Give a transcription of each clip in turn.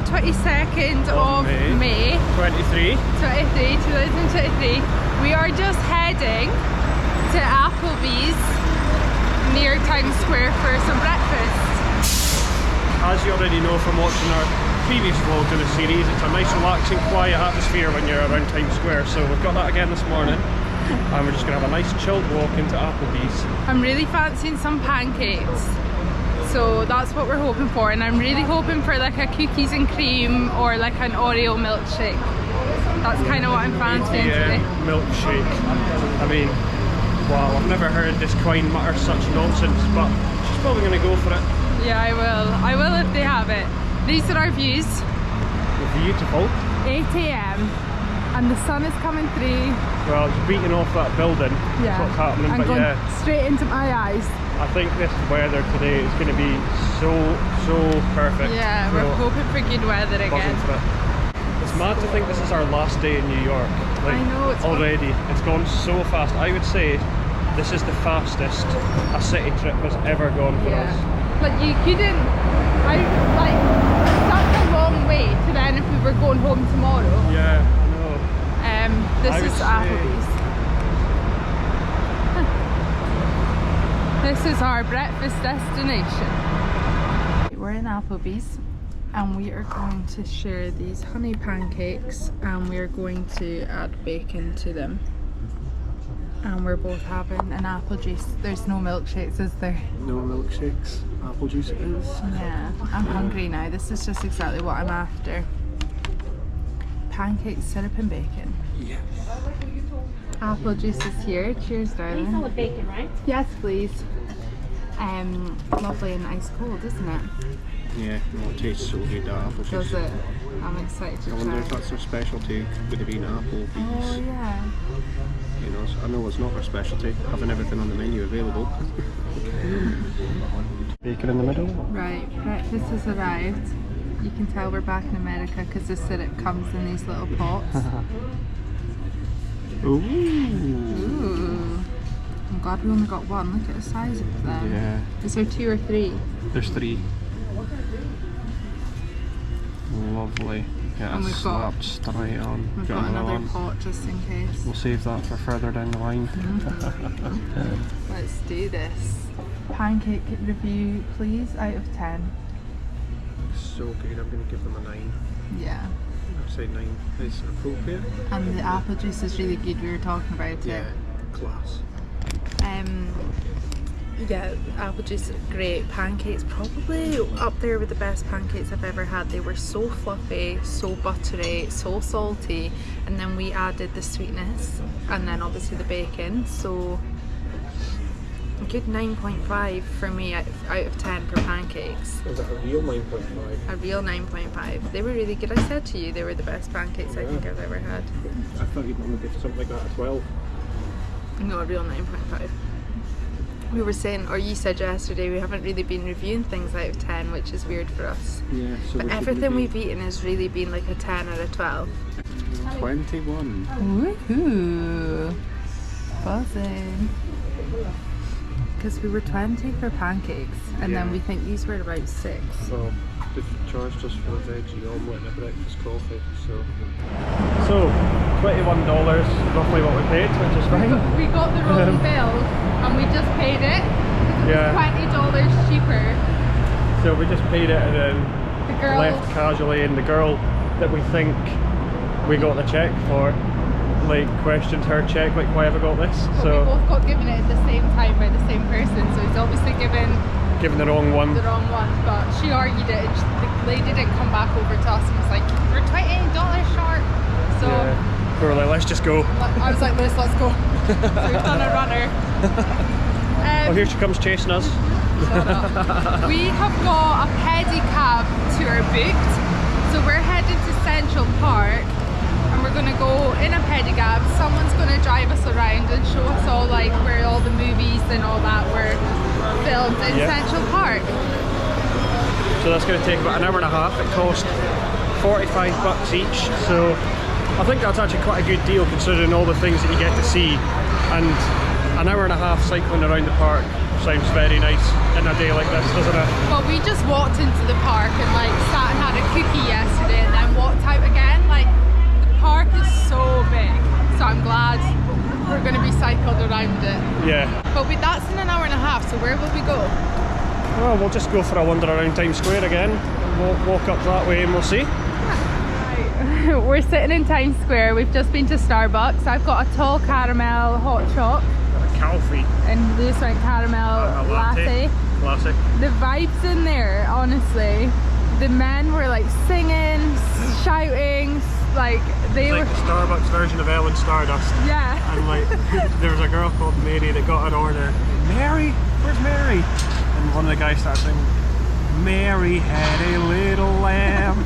22nd of May 2023. We are just heading to Applebee's near Times Square for some breakfast. As you already know from watching our previous vlog in the series, it's a nice relaxing quiet atmosphere when you're around Times Square, so we've got that again this morning and we're just going to have a nice chilled walk into Applebee's. I'm really fancying some pancakes, so that's what we're hoping for, and I'm really hoping for like a cookies and cream or like an Oreo milkshake. That's kind of what I'm fancying today. Milkshake. I mean, wow, I've never heard this queen mutter such nonsense, but she's probably going to go for it. Yeah, I will if they have it. These are our views. Beautiful. 8 AM and the sun is coming through. Well, it's beating off that building. Yeah. That's what's happening, and but going yeah. straight into my eyes. I think this weather today is going to be so perfect. Yeah, we're hoping for good weather again. For it. It's mad to think this is our last day in New York. Like, I know, it's already. It's gone so fast. I would say this is the fastest a city trip has ever gone for us. Like you couldn't, like such a long way to then if we were going home tomorrow. Yeah, I know. This is Applebee's. This is our breakfast destination. We're in Applebee's and we are going to share these honey pancakes and we are going to add bacon to them. And we're both having an apple juice. There's no milkshakes, is there? No milkshakes. Apple juice it is. Yeah, I'm hungry now. This is just exactly what I'm after. Pancakes, syrup and bacon. Yes. Apple juice is here. Cheers, darling. These all with bacon, right? Yes, please. Lovely and ice cold, isn't it? Yeah, well, it tastes so good, that apple juice. Does it? I'm excited to I wonder try. if that's their specialty, would have been Applebee's. Oh yeah. You know, I know it's not their specialty, having everything on the menu available. Bacon in the middle. Right, breakfast has arrived. You can tell we're back in America because the syrup comes in these little pots. Ooh. Ooh. I'm glad we only got one. Look at the size of them. Yeah. Is there 2 or 3? There's 3. Lovely. Get And it we've got- slapped straight on. We've got another pot just in case. We'll save that for further down the line. Let's do this. Pancake review, please, out of 10. So good, I'm going to give them a 9. Yeah. I'd say 9 is appropriate. And the apple juice is really good. We were talking about it. Yeah, class. Yeah, apple juice is great. Pancakes probably up there with the best pancakes I've ever had. They were so fluffy, so buttery, so salty, and then we added the sweetness and then obviously the bacon, so a good 9.5 for me out of 10 for pancakes. Is that a real 9.5? A real 9.5. They were really good. I said to you they were the best pancakes I think I've ever had. I thought you'd normally give something like that a 12. No, a real 9.5. We were saying, or you said yesterday, we haven't really been reviewing things out of 10, which is weird for us. Yeah, so But everything we've eaten has really been like a 10 or a 12. 21. Woohoo! Buzzing. Because we were 20 for pancakes, and then we think these were about 6. Well, they've charged us for a veggie omelette and a breakfast coffee, so $21, roughly what we paid, which is fine. We got the wrong bill, and we just paid it. It was $20 cheaper. So we just paid it and then The girl left casually, and the girl that we think we got the check for, like, questioned her check, like, why have I got this? But we both got given it at the same time by the same person, so he's obviously given the wrong one. The wrong one, but she argued it, and the lady didn't come back over to us and was like, we're $20 short. So we were like, let's just go. I was like, let's go. So we've done a runner. Oh, here she comes chasing us. We have got a pedicab tour booked, so we're heading to Central Park and we're going to go in a pedicab. Someone's going to drive us around and show us all like where all the movies and all that were filmed in Central Park. So that's going to take about an hour and a half. It cost $45 each, so I think that's actually quite a good deal considering all the things that you get to see, and an hour and a half cycling around the park sounds very nice in a day like this, doesn't it? Well, we just walked into the park and like sat and had a cookie yesterday and then walked out again. Like, the park is so big, so I'm glad we're going to be cycled around it. Yeah. But that's in an hour and a half, so where will we go? Well, we'll just go for a wander around Times Square again. We'll walk up that way and we'll see. Right. We're sitting in Times Square. We've just been to Starbucks. I've got a tall caramel hot choc. A coffee. And Lewis went caramel latte. Classic. The vibes in there, honestly. The men were like singing, shouting, like they were like the Starbucks version of Ellen Stardust. Yeah. And like there was a girl called Mary that got an order. Mary? Where's Mary? And one of the guys started singing, Mary had a little lamb.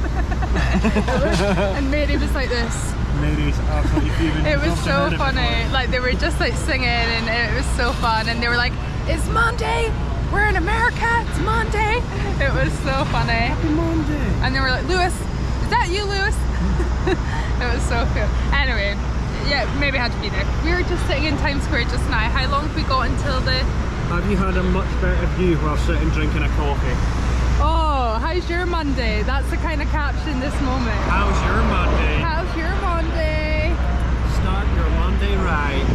And Mary was like this. Mary's absolutely fuming. It was so funny. Like they were just like singing and it was so fun. And they were like, it's Monday. We're in America. It's Monday. It was so funny. Happy Monday. And they were like, Lewis, is that you, Lewis? It was so cool. Anyway, yeah, maybe I had to be there. We were just sitting in Times Square just now. How long have we got until the... Have you had a much better view while sitting drinking a coffee? Oh, how's your Monday? That's the kind of caption this moment. How's your Monday? How's your Monday? Start your Monday right.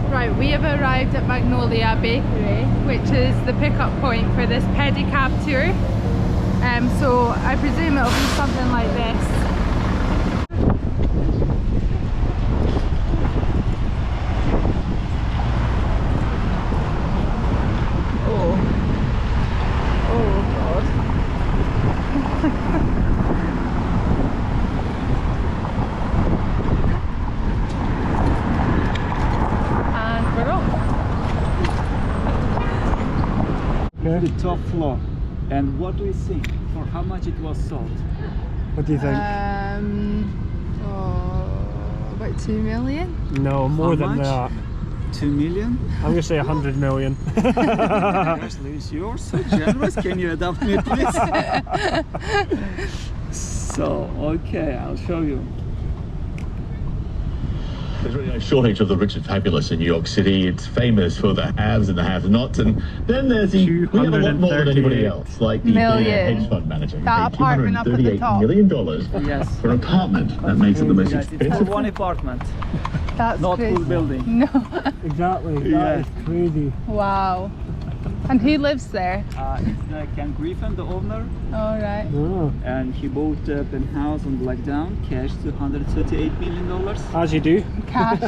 Right, we have arrived at Magnolia Bakery, which is the pickup point for this pedicab tour. So I presume it'll be something like this. The top floor. And what do you think? For how much it was sold? What do you think? About 2 million? No, more How than much? that. 2 million? I'm going to say 100 million. Yes, Lewis, you're so generous. Can you adopt me, please? So, okay, I'll show you. There's really no shortage of the rich and fabulous in New York City. It's famous for the haves and the have-nots, and then there's the we have a lot more than anybody else, like the hedge fund manager. That apartment up at the top. $238 million Yes. for an apartment. That makes it the most Guys, it's for expensive. one apartment, That's not crazy. full building. No. Exactly, Yeah. that is crazy. Wow. And who lives there? It's Ken Griffin, the owner, All right. Oh, and he bought a penthouse on Blackdown, cash $238 million. as you do. Cash.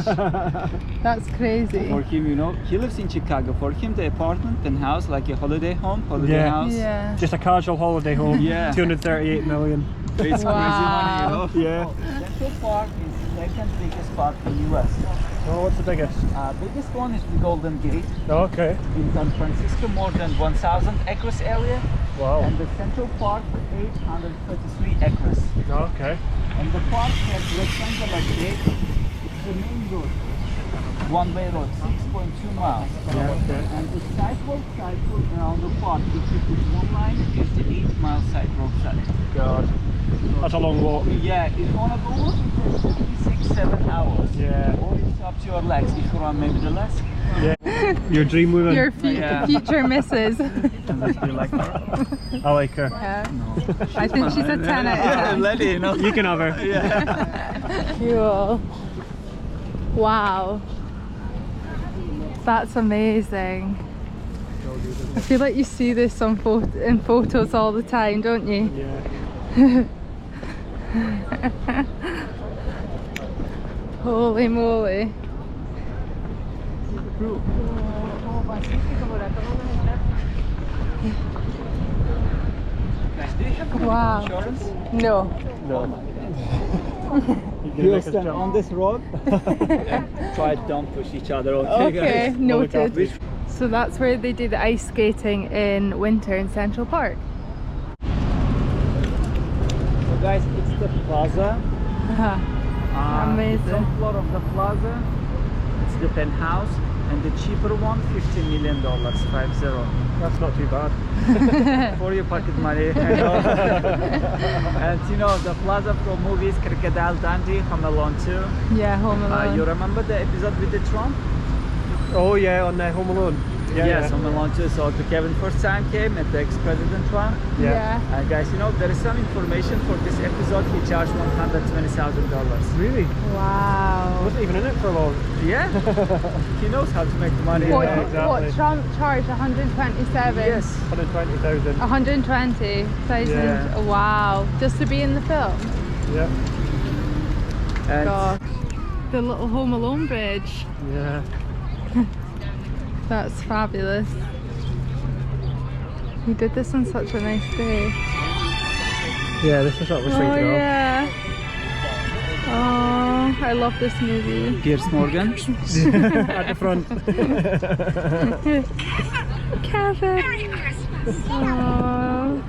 That's crazy. For him, you know, he lives in Chicago. For him, the apartment, penthouse, like a holiday home, holiday Yeah. house. Yeah. Just a casual holiday home. Yeah. 238 million. It's Wow. crazy money, you know. Yeah. Oh, Central Park is the second biggest park in US. Oh, what's the biggest? Biggest one is the Golden Gate Okay. in San Francisco, more than 1,000 acres area. Wow. And the Central Park, 833 acres. Okay. And the park has rectangular gate. It's the main road, one-way road, 6.2 miles. Yeah, okay. And the sidewalk around the park, if you put one line, is the 8-mile sidewalk side. God. That's a long walk. Yeah, if you want to go walk, it takes 6-7 hours. Yeah. Or it's up to your legs. If you run maybe the less. Yeah. Your dream woman. Your Yeah. future missus. Unless you like her. I like her. Yeah. I think she's a 10 out of 10. Lady, you know. You can have her. Yeah. Cool. Wow. That's amazing. I feel like you see this on in photos all the time, don't you? Yeah. Holy moly. Guys, do you have Wow. insurance? No. No. You stand on this road. Try don't push each other, okay, Okay, guys? noted. So that's where they do the ice skating in winter in Central Park. So guys, it's the plaza. Amazing. The top floor of the plaza, it's the penthouse, and the cheaper one, $50 million, 50. That's not too bad. For your pocket money, I know. And you know, the plaza from movies, Crocodile Dundee, Home Alone 2. Yeah, Home Alone. You remember the episode with the Trump? Oh yeah, on Home Alone. Yeah, Yes, yeah. on the launches. So Kevin first time came at the ex-president one. Yeah. And guys, you know, there is some information for this episode. He charged $120,000. Really? Wow. Wasn't even in it for long. Yeah. He knows how to make the money. What, Yeah, exactly. what Trump charged 127? Yes. 120,000. 120,000. Yeah. Wow. Just to be in the film? Yeah. And God. The little Home Alone bridge. Yeah. That's fabulous. He did this on such a nice day. Yeah, this is what I was thinking of. Yeah. Oh, I love this movie. Piers Morgan. At the front. Kevin. Oh.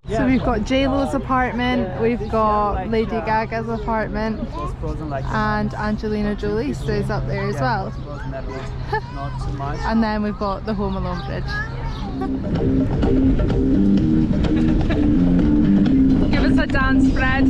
So we've got J-Lo's apartment, we've got Lady Gaga's apartment, and Angelina Jolie stays up there as well. Not too much. And then we've got the Home Alone bridge. Give us a dance, Fred.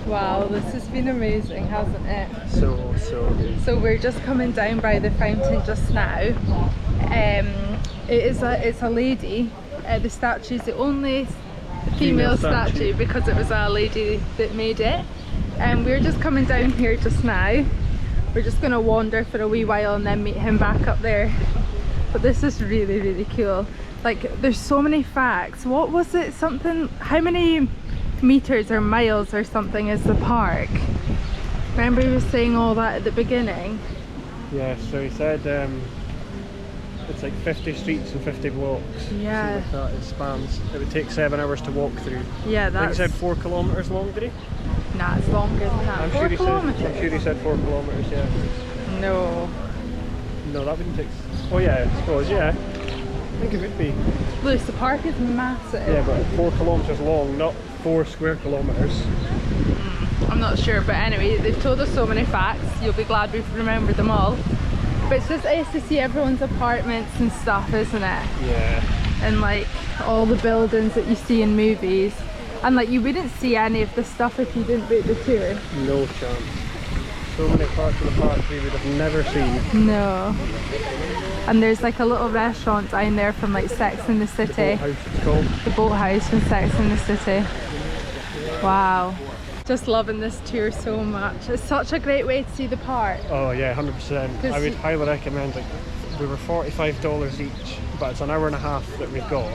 Wow, this has been amazing, hasn't it? So good. So we're just coming down by the fountain just now. It's a lady. The statue is the only female statue because it was a lady that made it. And we're just coming down here just now. We're just gonna wander for a wee while and then meet him back up there. But this is really, really cool. Like, there's so many facts. What was it? Something, how many meters or miles or something is the park? Remember he was saying all that at the beginning? Yeah, so he said it's like 50 streets and 50 blocks. Yeah. So like that, it spans. It would take 7 hours to walk through. Yeah, I think that's... he said 4 kilometres long, did he? Nah, it's longer than that. I'm 4 sure kilometres? I'm sure he said 4 kilometres, yeah. No. No, that wouldn't take... Oh yeah, I suppose, yeah. I think it would be. Look, the park is massive. Yeah, but 4 kilometres long, not 4 square kilometres. I'm not sure, but anyway, they've told us so many facts. You'll be glad we've remembered them all. But it's just nice to see everyone's apartments and stuff, isn't it? Yeah. And like all the buildings that you see in movies. And like you wouldn't see any of this stuff if you didn't book the tour. No chance. So many parts of the park we would have never seen. No. And there's like a little restaurant down there from like Sex and the City. The boathouse it's called. The boathouse from Sex and the City. Wow. Just loving this tour so much. It's such a great way to see the park. Oh yeah, 100%. I would highly recommend it. We were $45 each, but it's an hour and a half that we've got.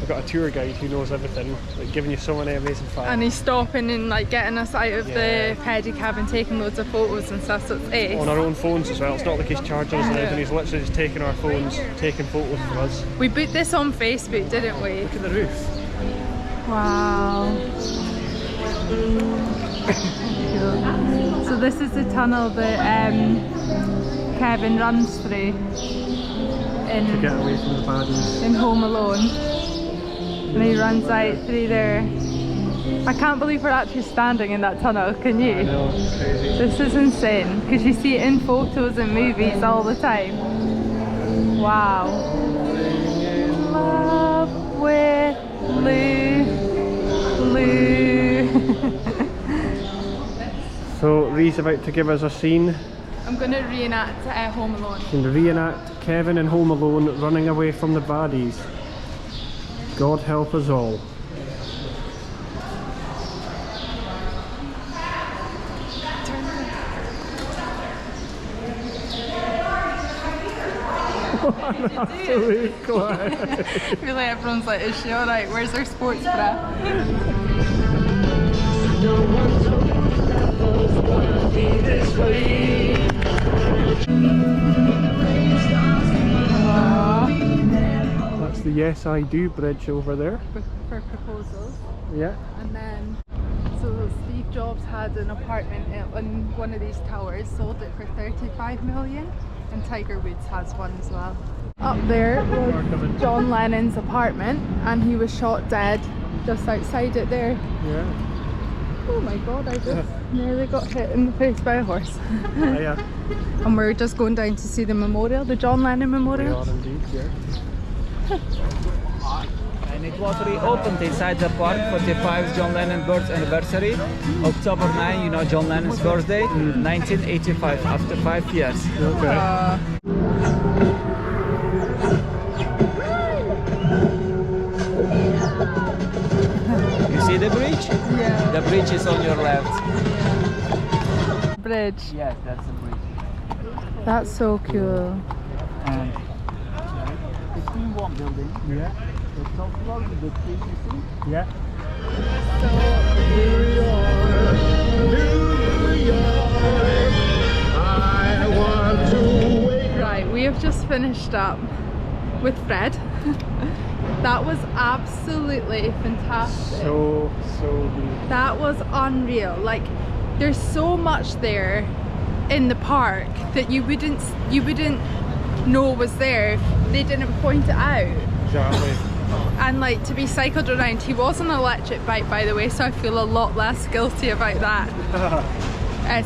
We've got a tour guide who knows everything, like giving you so many amazing facts. And he's stopping and like getting us out of the pedicab and taking loads of photos and stuff, so it's ace. On our own phones as well. It's not like he's charging us anything, he's literally just taking our phones, taking photos for us. We booked this on Facebook, didn't we? Look at the roof. Wow. So this is the tunnel that Kevin runs through To get away from the baddies. in Home Alone. And he runs out through there. I can't believe we're actually standing in that tunnel, can you? I know, it's crazy. This is insane, because you see it in photos and movies all the time. Wow. In love with Lou. So Rhi's about to give us a scene. I'm going to reenact Home Alone. And reenact Kevin in Home Alone running away from the baddies. God help us all. Absolutely quiet. I feel like everyone's like, is she alright? Where's her sports bra? That's the Yes I Do bridge over there. For proposals. Yeah. And then, so Steve Jobs had an apartment in one of these towers, sold it for 35 million, and Tiger Woods has one as well. Up there was John Lennon's apartment, and he was shot dead just outside it there. Yeah. Oh my god, I just nearly got hit in the face by a horse. Yeah. And we're just going down to see the memorial, the John Lennon We Memorial. are indeed, yeah. And it was reopened inside the park for the 5th John Lennon birth anniversary. October 9, you know, John Lennon's birthday, 1985, after 5 years. Okay. You see the bridge? Yeah. The bridge is on your left. Bridge. Yes, that's the bridge. That's so cool. And it's in one building. Yeah. The top floor with the trees, you see? Yeah. Right, we have just finished up with Fred. That was absolutely fantastic. So good. That was unreal. Like, there's so much there in the park that you wouldn't know was there if they didn't point it out. Exactly. And like, to be cycled around, he was on an electric bike, by the way, so I feel a lot less guilty about that.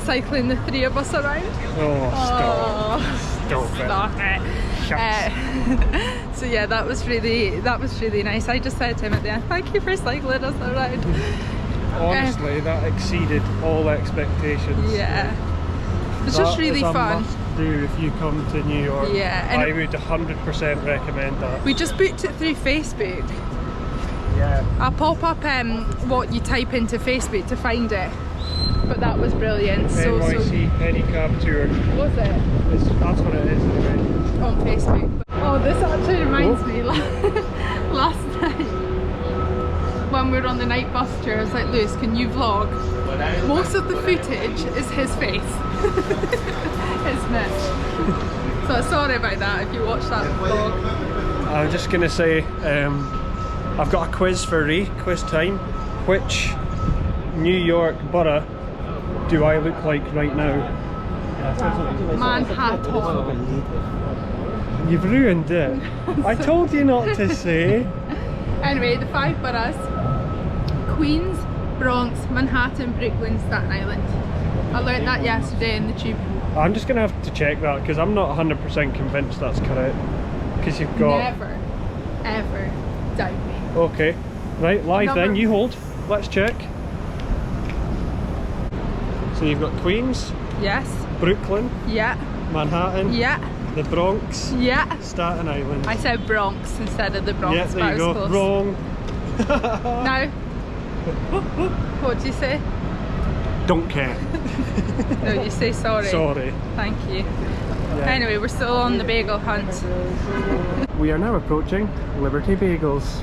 Cycling the three of us around. Oh, stop. Stop it. So yeah, that was really nice. I just said to him at the end, thank you for cycling us around. Honestly, that exceeded all expectations. Yeah, it's just really That is a fun. must do if you come to New York. Yeah, and I would 100% recommend that. we just booked it through Facebook. Yeah. I'll pop up what you type into Facebook to find it. But that was brilliant. NYC pedicab tour. Was it? That's what it is anyway. On Facebook. Oh, this actually reminds me, last night when we were on the night bus tour, I was like, Lewis, can you vlog? Most of the footage is his face, isn't it? So sorry about that if you watch that vlog. I'm just going to say, I've got a quiz for Rhi, quiz time. Which New York borough do I look like right now? Manhattan. You've ruined it. I told you not to say. Anyway, the 5 boroughs: Queens, Bronx, Manhattan, Brooklyn, Staten Island. I learned that yesterday in the tube. I'm just going to have to check that because I'm not 100% convinced that's correct. Because you've got... Never, ever doubt me. Okay. Right, live then, you hold. Let's check. So you've got Queens, Yes. Brooklyn, Yeah. Manhattan, Yeah. the Bronx, Yeah. Staten Island. I said Bronx instead of the Bronx, Yeah, but there I you was go. close. Wrong. Now, what do you say? Don't care. No, you say sorry. Sorry. Thank you. Yeah. Anyway, we're still on the bagel hunt. We are now approaching Liberty Bagels.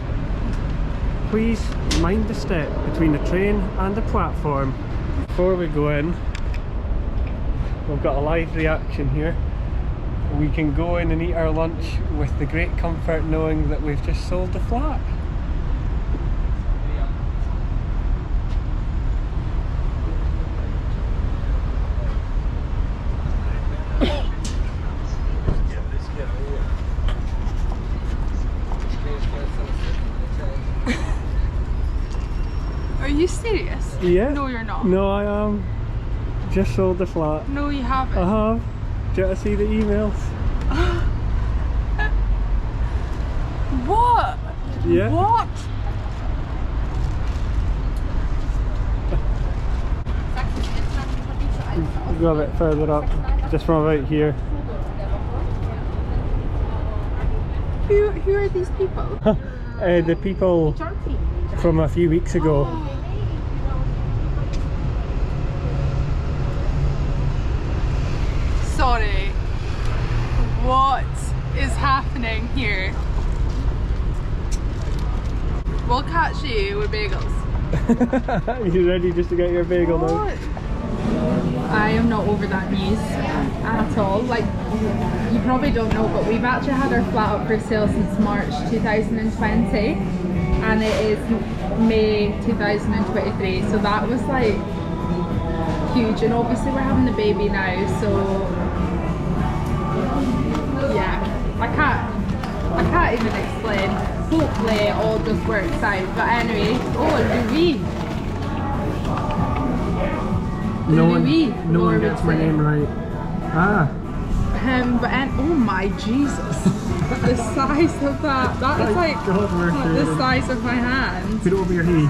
Please mind the step between the train and the platform. Before we go in, we've got a live reaction here. We can go in and eat our lunch with the great comfort knowing that we've just sold the flat. Are you serious? Yeah? No, you're not. No, I am. Just sold the flat. No, you haven't. I have. Do you want to see the emails? What? Yeah. What? Go a bit further up, just from about here. Who are these people? The people from a few weeks ago. Sorry. What is happening here? We'll catch you with bagels. You ready just to get your bagel now? What? I am not over that news at all. Like, you probably don't know, but we've actually had our flat up for sale since March 2020 and it is May 2023, so that was like huge. And obviously we're having the baby now, so yeah, I can't even explain. Hopefully it all just works out. But anyway, oh, Louis. No one Laura gets would my say. name right. Ah. Oh my Jesus! The size of that. That is like the size of my hand. Put it over your head.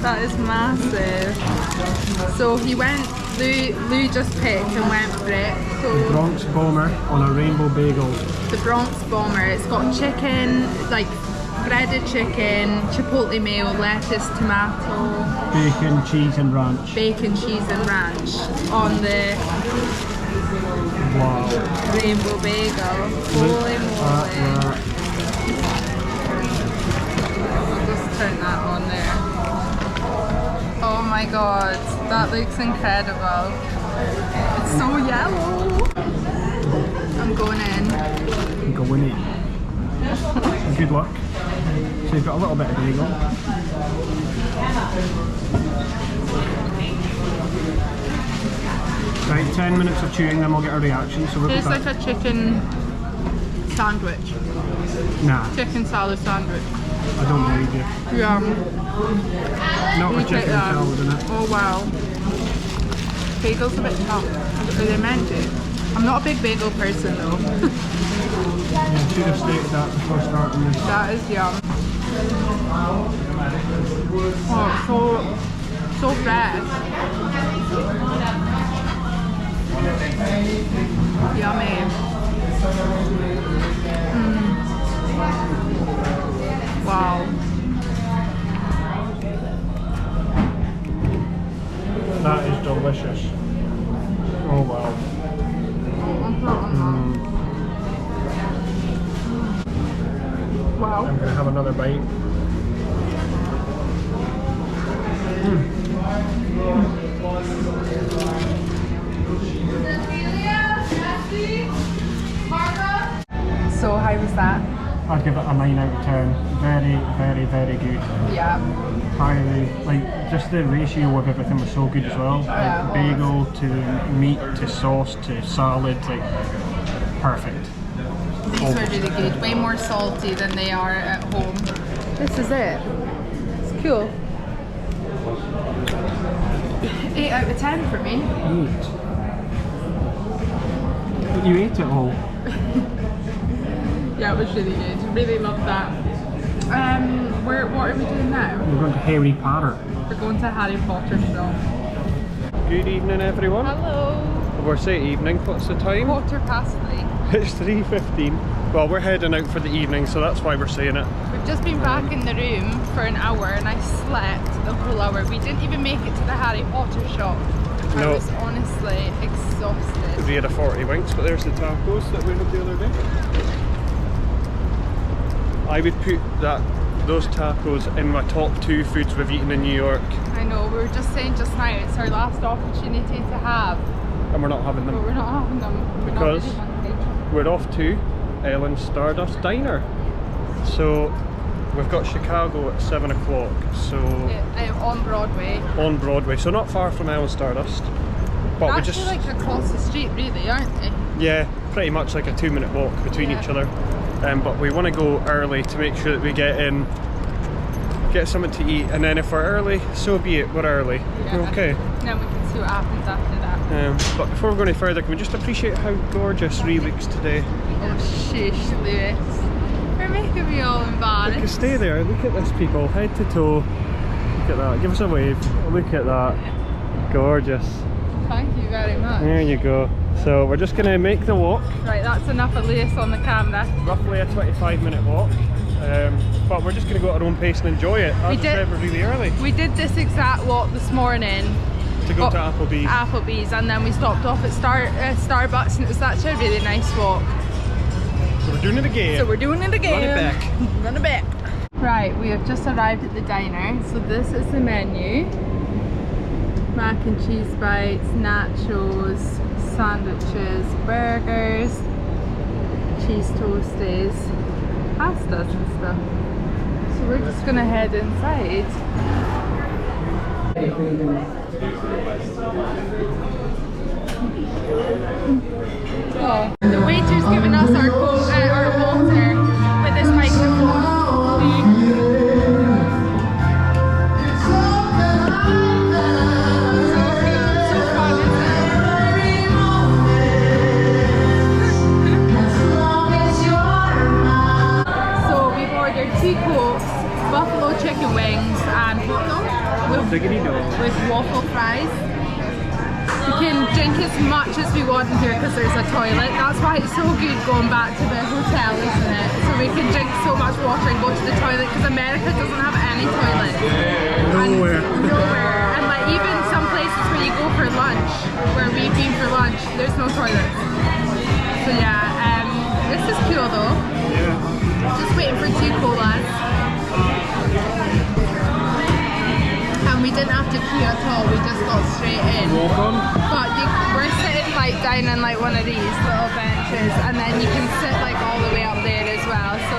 That is massive. So he went, Lou just picked and went for it. So Bronx Bomber on a rainbow bagel. the Bronx Bomber, it's got chicken, like breaded chicken, chipotle mayo, lettuce, tomato, Bacon, cheese and ranch. bacon, cheese and ranch on the Wow. rainbow bagel. Holy moly. I'll just turn that on there. Oh my god, that looks incredible. It's so yellow. I'm going in. Go in it. Good luck. So you've got a little bit of bagel. Right, 10 minutes of chewing, then we'll get a reaction. So we'll Tastes like a chicken sandwich. Nah, Chicken salad sandwich. I don't believe you. Yeah. Not You with take chicken that. salad in it. Oh wow. Bagel's a bit tough. Are they meant to? I'm not a big bagel person though. Yeah, should have stated that before starting this. That is yum. Oh, so fresh. Yummy. Wow. That is delicious. Oh wow. Wow. I'm going to have another bite. So how was that? I'd give it a 9 out of 10. Very, very, very good. Yeah. Highly, like, just the ratio of everything was so good as well. Yeah. Like, bagel to meat to sauce to salad, like, perfect. These are really good. Way more salty than they are at home. This is it. It's cool. 8 out of 10 for me. 8. You ate it all. Yeah, it was really good. Really loved that. What are we doing now? We're going to Harry Potter. We're going to Harry Potter shop. Good evening, everyone. Hello. We're saying evening. What's the time? 3:15. It's 3:15. Well, we're heading out for the evening, so that's why we're saying it. We've just been back in the room for an hour and I slept the whole hour. We didn't even make it to the Harry Potter shop. I No. was honestly exhausted. We had a 40 winks, but there's the tacos that we had the other day. I would put those tacos in my top 2 foods we've eaten in New York, I know, we were just saying just now, it's our last opportunity to have, and we're not having but them we're not having them. We're because not really hungry. we're off to Ellen's Stardust Diner. So we've got Chicago at 7 o'clock, so On Broadway. on Broadway, so not far from Ellen's Stardust. But we Actually just, like across the street really, aren't they? yeah, pretty much like a 2-minute walk between Yeah. each other. But we want to go early to make sure that we get in, get something to eat, and then if we're early, so be it, we're early. Yeah. Okay. Then we can see what happens after that. But before we go any further, can we just appreciate how gorgeous Rhi looks today? Oh shush, Lewis. You're making me all Look, embarrassed. stay there, look at this people, head to toe. Look at that, give us a wave. Look at that. Gorgeous. Thank you very much. There you go. So we're just going to make the walk. Right, that's enough of Lewis on the camera. Roughly a 25-minute walk. But we're just going to go at our own pace and enjoy it. As did- ever really early. We did this exact walk this morning. To go to Applebee's. And then we stopped off at Starbucks and it was actually a really nice walk. So we're doing it again. So we're doing it again. Run it back. Run it back. Right, we have just arrived at the diner. So this is the menu. Mac and cheese bites, nachos, sandwiches, burgers, cheese toasties, pastas and stuff. So we're just gonna head inside. Oh. The waiter's giving us our water with this microphone. waffle fries. We can drink as much as we want in here because there's a toilet. That's why it's so good going back to the hotel, isn't it? So we can drink so much water and go to the toilet because America doesn't have any toilets. Nowhere. Nowhere. And like even some places where you go for lunch, where we've been for lunch, there's no toilets. So yeah, this is cool though. Yeah. Just waiting for 2 colas. And we didn't have to queue at all, we just got straight in. Walk on. But we're sitting like down on like one of these little benches, and then you can sit like all the way up there as well. So,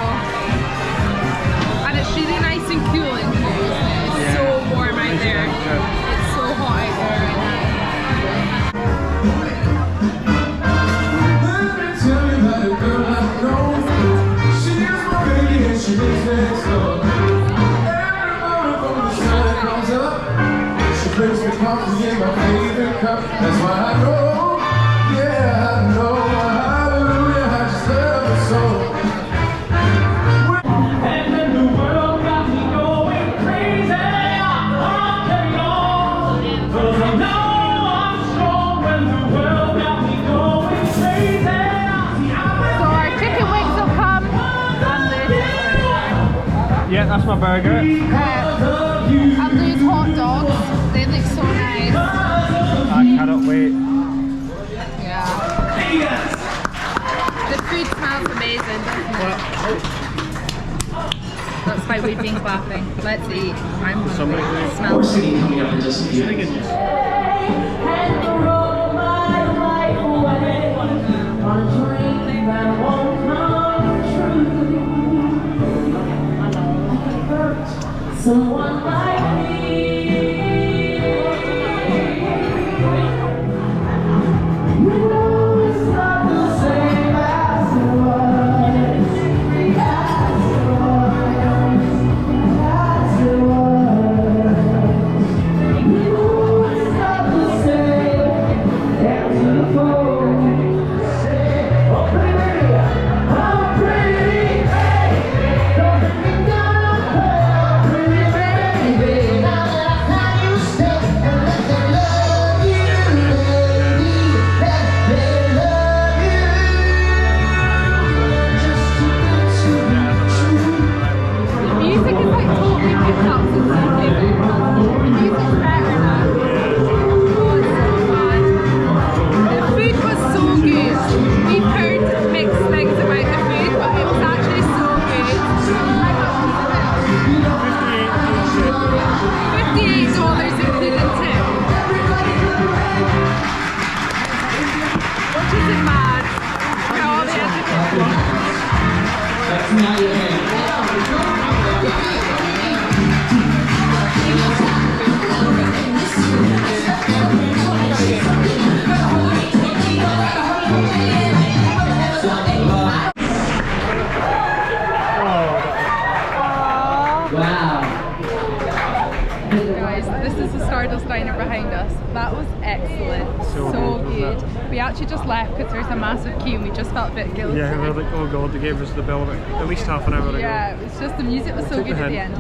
and it's really nice and cool in here, isn't it? It's so warm out there. It's so hot out there right now. Brings me coffee in my favorite cup. That's why I know, yeah, I know, hallelujah, I just love her so. And then the world got me going crazy. I'm carrying on, 'cause I know I'm strong when the world got me going crazy. So our chicken wings will come and the Yeah, that's my burger. and these hot dogs. They look so nice. I cannot wait. Yeah. The food smells amazing, doesn't it? That's why we've been clapping. Let's eat. I'm Somebody hungry. who- Smells Singing coming up in just a few Singing. Someone like me. You know it's not the same as it was. As it was. You know it's not the same as before. Oh baby, I'm pretty. Hey, don't let me down. Baby, now that I have you stay and let them love you, let them love you. Just too good to be true. The music is like totally picked up since we came in. The music's better now. Oh, it's so fun. The food was so good. We've heard mixed things about the food, but it was actually so good. How much was it? $58 including tip. Which isn't bad. For all the education. That's not your hand. Wow. Guys, this is the Stardust diner behind us. That was excellent. So good, wasn't good. We actually just left because there's a massive queue and we just felt a bit guilty. Yeah, we were like, oh god, they gave us the bill at least half an hour ago. Yeah, it was just the music was so good at the end.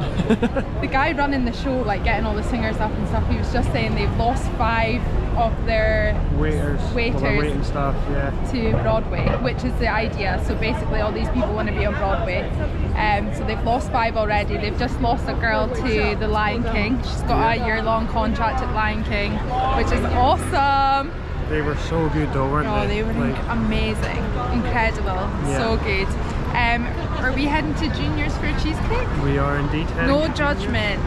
The guy running the show, like getting all the singers up and stuff, he was just saying they've lost 5 of their Waiters. Well, their waiting staff, yeah. to Broadway, which is the idea. So basically all these people want to be on Broadway. So they've lost 5 already. They've just lost a girl to the Lion King. She's got a year-long contract at Lion King, which is awesome. They were so good though, weren't Oh, they were Like, amazing, incredible, Yeah. so good. Are we heading to Junior's for a cheesecake? we are indeed heading. No judgment,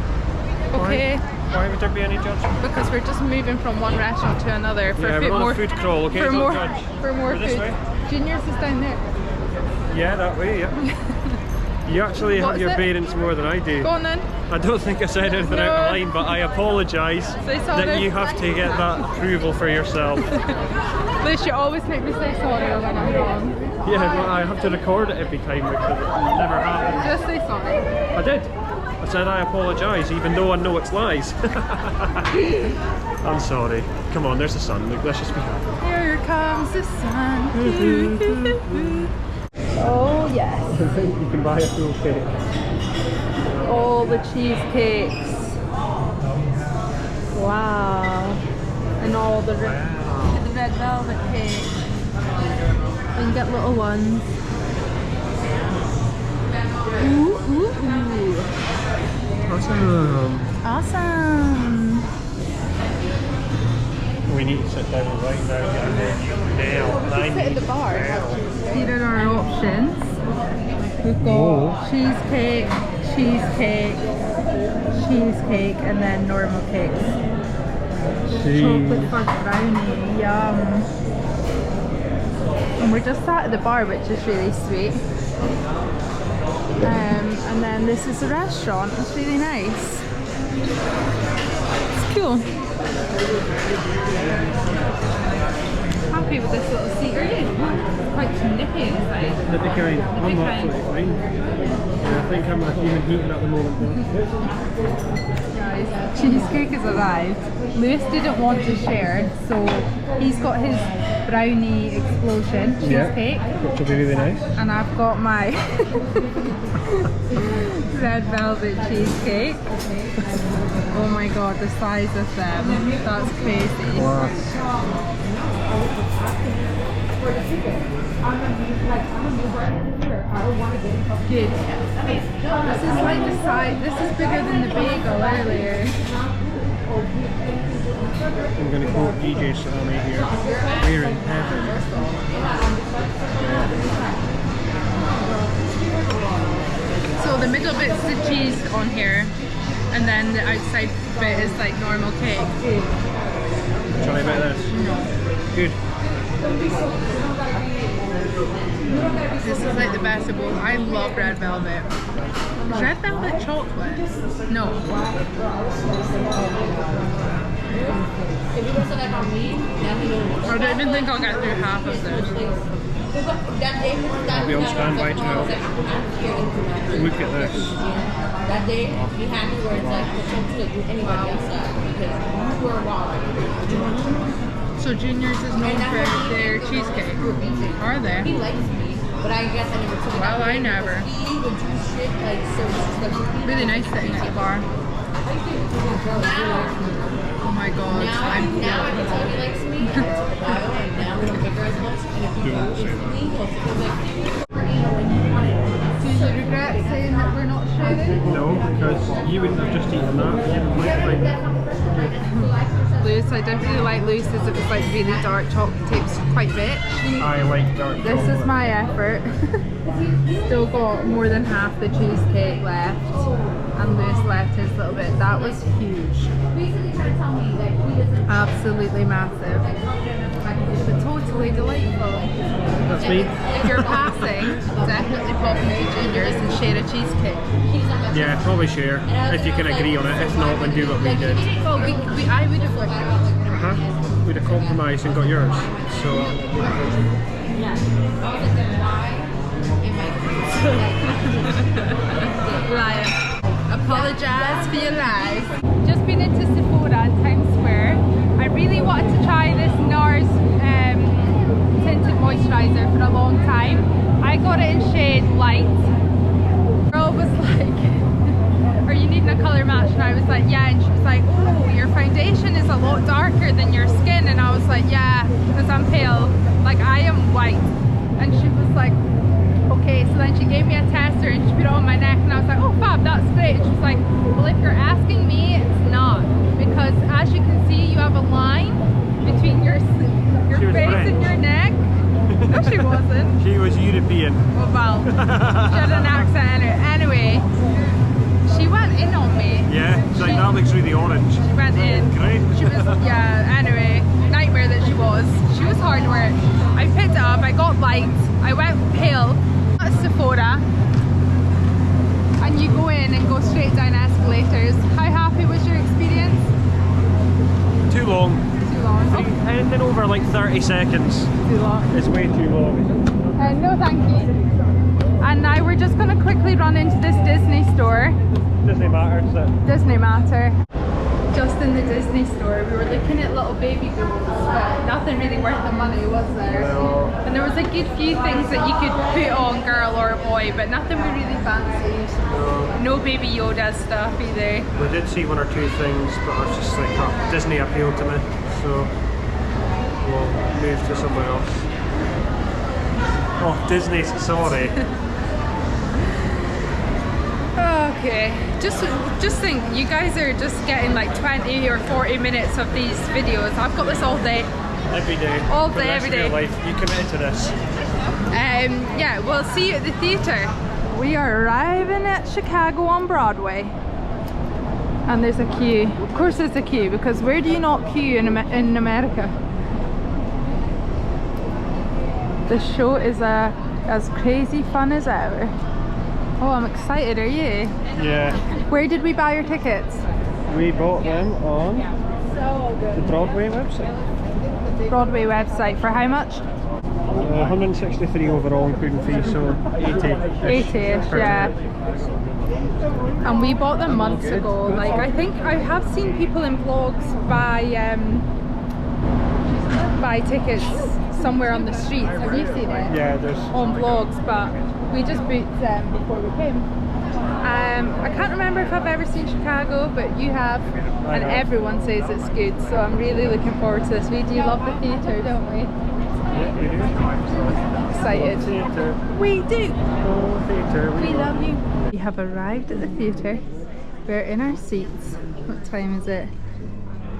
okay? Why would there be any judgment? Because we're just moving from one restaurant to another for Yeah, a bit we're on more a food crawl, okay? for Don't more judge. for more Go this food. way? Junior's is down there. Yeah, that way, yeah. You actually What have is your it? bearings more than I do. Go on then. I don't think I said anything out of line, but I apologise Say sorry. that you have to get that approval for yourself. Liz, you always make me say sorry when I'm wrong. Yeah, well, I have to record it every time because it never happens. Just say sorry. I did. I said I apologise, even though I know it's lies. I'm sorry. Come on, there's the sun. Look, let's just be happy. Here comes the sun. Oh yes. You can buy a full cake. All the cheesecakes. Wow. And all the red velvet cake. And you get little ones. Ooh, ooh, ooh. Awesome. Awesome. We need to sit down right now. Sit at the bar. Here are our options. We've got cheesecake, cheesecake, cheesecake, and then normal cakes. Chocolate fudge brownie, yum. And we're just sat at the bar, which is really sweet. And then this is the restaurant. It's really nice. It's cool. Happy with this little seat, are you? It's quite nippy inside. Nippy kind. I'm absolutely fine. Yeah, I think I'm even heating at the moment. Guys, cheesecake has arrived. Lewis didn't want to share, so he's got his brownie explosion cheesecake. Which will be really nice. And I've got my red velvet cheesecake. Oh my god, the size of them. That's crazy. Wow. Good. This is like the size, this is bigger than the bagel earlier. I'm going to quote DJ Salami here. We're in heaven. So the middle bit's the cheese on here, and then the outside bit is like normal cake. Try a bit of this. Good. This is like the best of both. I love red velvet. Is red velvet chocolate? No. I don't even think I'll get through half of this. I'll be on standby to help. Look at this. That day, be happy where it's like, don't do anybody else because you were wild. So Junior's is known for their cheesecake. Are they? He likes me, but I guess I never took it. Well, I never. He would do shit like so. Really nice sitting at the bar. Oh my god, Now I can tell he likes me. And now we don't pick her as much. And if he goes with me, he'll like. Do you regret saying that we're not sharing? No, because you wouldn't have just eaten that. Lewis, I don't really like Lewis's if it's like really dark chocolate. It's quite rich. I like dark chocolate. This is my effort. Still got more than half the cheesecake left, and Lewis left his little bit. That was huge. Absolutely massive. But totally delightful. That's me. If you're passing, definitely pop into Junior's and share a cheesecake. Yeah, probably share if you can agree on it. If not, then do what we did. Well, I would have agreed. We'd have compromised and got yours. So. Liar. Apologise for your lies. Just been into Sephora in Times Square. I really wanted to try this NARS tinted moisturiser for a long time. I got it in shade light. Girl was like, are you needing a colour match? And I was like, yeah. And she was like, oh, your foundation is a lot darker than your skin. And I was like, yeah, because I'm pale. Like, I am white. And she was like, okay. So then she gave me a tester and she put it on my neck. And I was like, oh, fab, that's great. And she was like, well, if you're asking me, it's not. Because as you can see, you have a line between your face and your neck. No, she wasn't. She was European. Oh, well, she had an accent anyway. She went in on me. Yeah, she's like, that looks really orange. She went in. Great. She was, yeah, anyway, nightmare that she was. She was hard work. I picked it up, I got light, I went pale at Sephora. And you go in and go straight down escalators. How happy was your experience? Too long. Too long. Oh, Anything over like 30 seconds. too long. It's way too long. No, thank you. And now we're just going to quickly run into this Disney store. Disney Matters. Disney Matter. Just in the Disney store, we were looking at little baby goats, but nothing wasn't really worth the money, was there? No. And there was a good few things that you could put on girl or boy, but nothing we really fancied. No Baby Yoda stuff either. We did see one or two things, but I was just like, oh, Disney appealed to me, so we'll move to somewhere else. Oh, Disney, sorry. Okay, just think, you guys are just getting like 20 or 40 minutes of these videos. I've got this all day. Every day. All for the day, rest every of your day. life. You committed to this. Yeah, we'll see you at the theatre. We are arriving at Chicago on Broadway. And there's a queue. Of course there's a queue, because where do you not queue in America? The show is as crazy fun as ever. Oh, I'm excited, are you? Yeah. Where did we buy our tickets? We bought them on the Broadway website. Broadway website. For how much? 163 overall, including fees, so 80-ish. 80-ish, yeah. And we bought them months ago. Like, I think I have seen people in vlogs buy tickets somewhere on the streets. Have you seen it? Yeah, there's on vlogs, but we just booked them before we came. I can't remember if I've ever seen Chicago, but you have, and everyone says it's good, so I'm really looking forward to this. We do love the theatre, don't we? Yeah, we do. Excited. Theatre. We do. Oh, theatre. We love you. We have arrived at the theatre. We're in our seats. What time is it?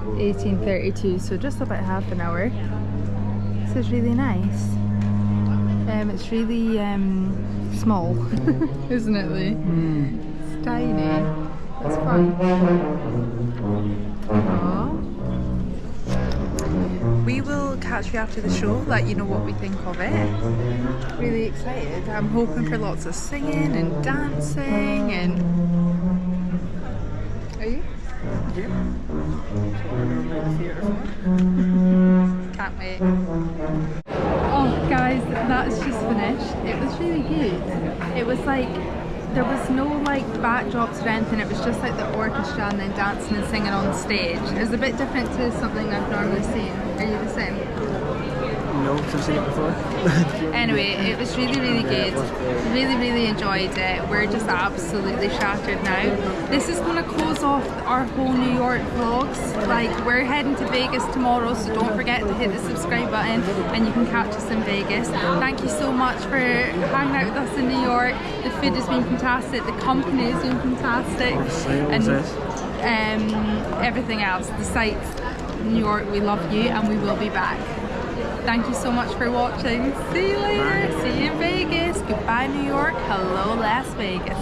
18:32, so just about half an hour. This is really nice. It's really small, isn't it, Lee? It's tiny. It's fun. Aww. We will catch you after the show, let you know what we think of it. Really excited. I'm hoping for lots of singing and dancing and... Are you? Yeah. Can't wait. Oh guys, that's just finished. It was really good. It was like, there was no like backdrops or anything, it was just like the orchestra and then dancing and singing on stage. It was a bit different to something I've normally seen. Are you the same? No, because I've seen it before. Anyway, it was really, really good. Really, really enjoyed it. We're just absolutely shattered now. This is going to close off our whole New York vlogs. Like, we're heading to Vegas tomorrow, so don't forget to hit the subscribe button and you can catch us in Vegas. Thank you so much for hanging out with us in New York. The food has been fantastic, the company has been fantastic, and everything else, the sights. New York, we love you and we will be back. Thank you so much for watching. See you later. See you in Vegas. Goodbye, New York. Hello, Las Vegas.